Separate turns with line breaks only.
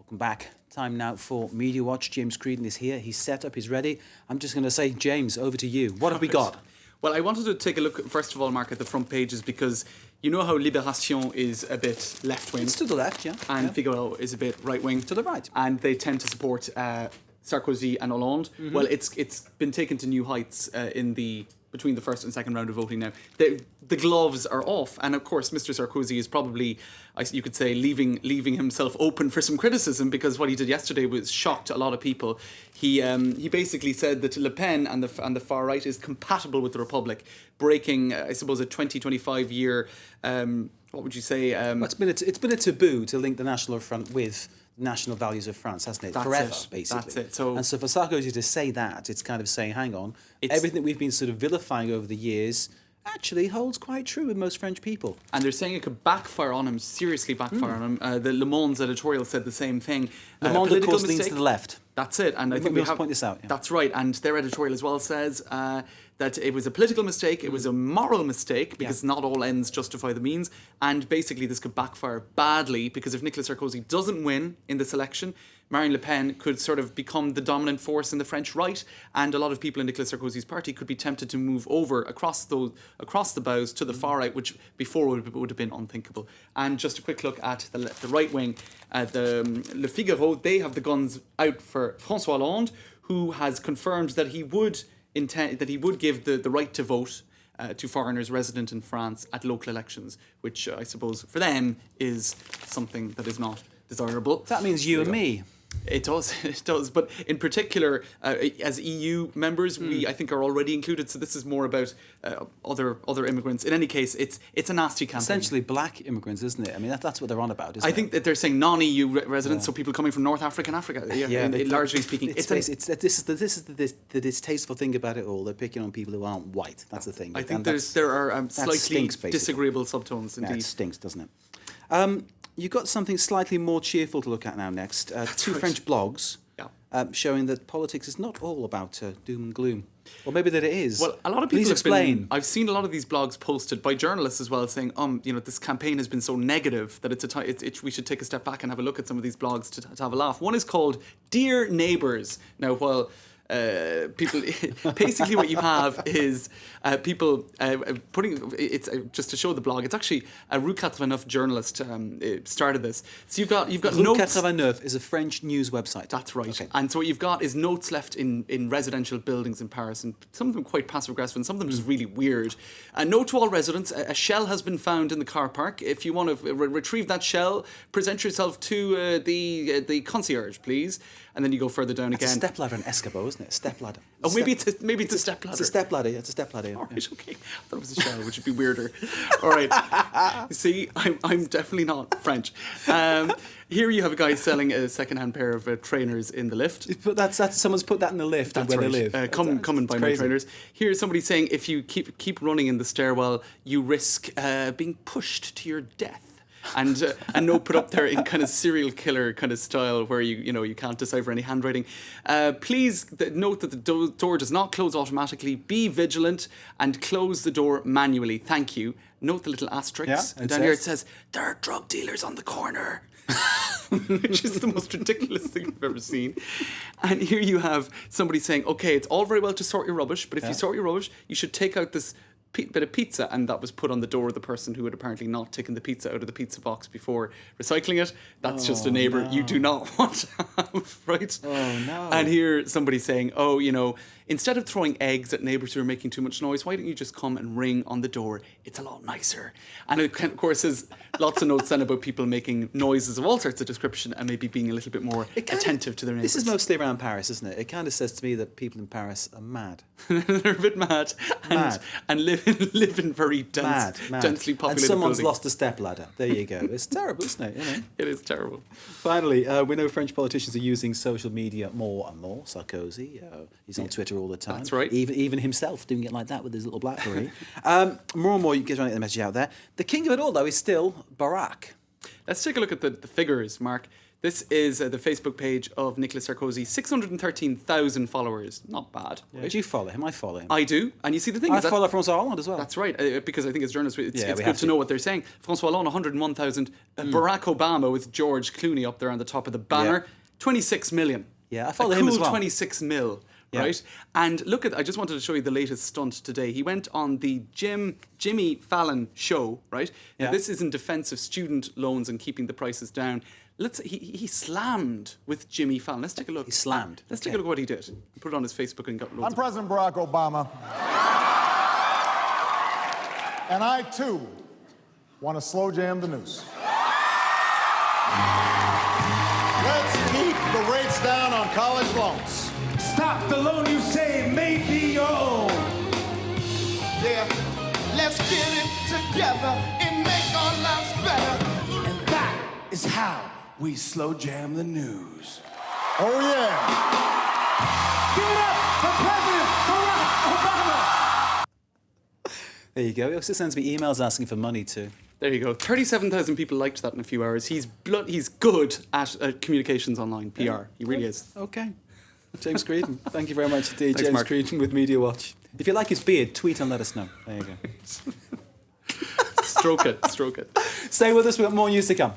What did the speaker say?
Welcome back. Time now for Media Watch. James Creedon is here. He's set up. He's ready. I'm just going to say, James, over to you. What have we got?
Well, I wanted to take a look, first of all, Mark, at the front pages because you know how Libération is a bit left-wing.
It's to the left, yeah.
And Figaro is a bit right-wing.
To the right.
And they tend to support Sarkozy and Hollande. Mm-hmm. Well, it's been taken to new heights between the first and second round of voting now. The gloves are off, and of course Mr. Sarkozy is probably, you could say, leaving himself open for some criticism, because what he did yesterday was shocked a lot of people. He basically said that Le Pen and the far right is compatible with the Republic, breaking, I suppose, a 20-25 year, what would you say?
Well, it's been a taboo to link the National Front with national values of France, hasn't it?
That's
forever,
it.
basically.
That's it. So
for Sarkozy to say that, it's kind of saying, hang on, everything we've been sort of vilifying over the years actually holds quite true with most French people.
And they're saying it could backfire on him, seriously backfire on him. The Le Monde's editorial said the same thing.
Le Monde, of course, leans to the left.
That's it. And I think we have to
point this out. Yeah.
That's right. And their editorial as well says that it was a political mistake, it was a moral mistake, because not all ends justify the means. And basically this could backfire badly, because if Nicolas Sarkozy doesn't win in this election, Marine Le Pen could sort of become the dominant force in the French right, and a lot of people in Nicolas Sarkozy's party could be tempted to move over across the bows to the far right, which before would have been unthinkable. And just a quick look at the right wing, Le Figaro, they have the guns out for François Hollande, who has confirmed that he would give the right to vote to foreigners resident in France at local elections, which I suppose for them is something that is not desirable.
That means you and me.
It does. But in particular, as EU members, we I think are already included. So this is more about other immigrants. In any case, it's a nasty campaign.
Essentially, black immigrants, isn't it? I mean, that's what they're on about. Isn't
I think that they're saying non-EU residents, so people coming from North Africa and Africa. Largely speaking,
this is the distasteful thing about it all. They're picking on people who aren't white. That's the thing.
I think there are slightly disagreeable subtones. Indeed,
it stinks, doesn't it? You've got something slightly more cheerful to look at now next. Two French blogs showing that politics is not all about doom and gloom. Or maybe that it is.
Well, a lot of people
Please explain.
I've seen a lot of these blogs posted by journalists as well, saying, this campaign has been so negative that we should take a step back and have a look at some of these blogs to have a laugh. One is called Dear Neighbours. Now, while people basically what you have is people putting it's just to show the blog. It's actually a Rue 89 journalist started this. So you've got
Rue
notes.
89 is a French news website.
That's right.
Okay.
And so what you've got is notes left in residential buildings in Paris, and some of them quite passive aggressive, and some of them just really weird. Note to all residents: a shell has been found in the car park. If you want to retrieve that shell, present yourself to the concierge, please. And then you go further down again.
It's a stepladder in Escabeau, isn't it? A stepladder.
Oh, maybe it's a stepladder.
It's a stepladder. Yeah, it's a stepladder. Yeah.
All right, okay. I thought it was a shell, which would be weirder. All right. See, I'm definitely not French. Here you have a guy selling a second-hand pair of trainers in the lift.
But that's someone's put that in the lift.
That's
where
right.
They live.
Come and buy my trainers. Here's somebody saying if you keep running in the stairwell, you risk being pushed to your death. And a note put up there in kind of serial killer kind of style where you can't decipher any handwriting. Please note that the door does not close automatically. Be vigilant and close the door manually. Thank you. Note the little asterisk. And down here it says, there are drug dealers on the corner. Which is the most ridiculous thing I've ever seen. And here you have somebody saying, okay, it's all very well to sort your rubbish, but if you sort your rubbish, you should take out this bit of pizza, and that was put on the door of the person who had apparently not taken the pizza out of the pizza box before recycling it. That's just a neighbour you do not want to have, right?
Oh, no.
And here somebody saying, instead of throwing eggs at neighbours who are making too much noise, why don't you just come and ring on the door? It's a lot nicer. And it, of course, there's lots of notes then about people making noises of all sorts of description and maybe being a little bit more attentive to their neighbours.
This is mostly around Paris, isn't it? It kind of says to me that people in Paris are mad.
They're a bit mad and live in very densely populated
and someone's
buildings.
Lost a stepladder. There you go. It's terrible, isn't it?
It is terrible.
Finally, we know French politicians are using social media more and more. Sarkozy, he's on Twitter all the time.
That's right.
Even himself doing it like that with his little BlackBerry. More and more, you get trying to get the message out there. The king of it all, though, is still Barack.
Let's take a look at the figures, Mark. This is the Facebook page of Nicolas Sarkozy. 613,000 followers. Not bad.
Yeah.
Right?
Do you follow him? I follow him.
I do. And you see, the thing
I
is that
follow François Hollande as well.
that's right, because I think as journalists, it's
we
good
have
to know what they're saying. François Hollande, 101,000. Barack Obama with George Clooney up there on the top of the banner, 26 million.
Yeah, I follow
a
him
cool
as well.
26 mil.
Yeah.
Right? And look I just wanted to show you the latest stunt today. He went on the Jimmy Fallon show, right? Now,
Yeah.
this is in defense of student loans and keeping the prices down. He slammed with Jimmy Fallon. Let's take a look.
He slammed.
Let's take a look at what he did. He put it on his Facebook and got loads
I'm President Barack Obama. And I, too, want to slow jam the news. Let's keep the rates down on college loans.
Stop the loan you say may be your own.
Yeah, let's get it together and make our lives better.
And that is how we slow jam the news.
Oh, yeah.
Give it up for President Barack Obama.
There you go. He also sends me emails asking for money too.
There you go. 37,000 people liked that in a few hours. He's good at communications online, PR. He really is.
Okay. James Creedon. Thank you very much indeed.
Thanks,
James
Mark.
Creedon with Media Watch. If you like his beard, tweet and let us know. There you go.
Stroke it.
Stay with us. We've got more news to come.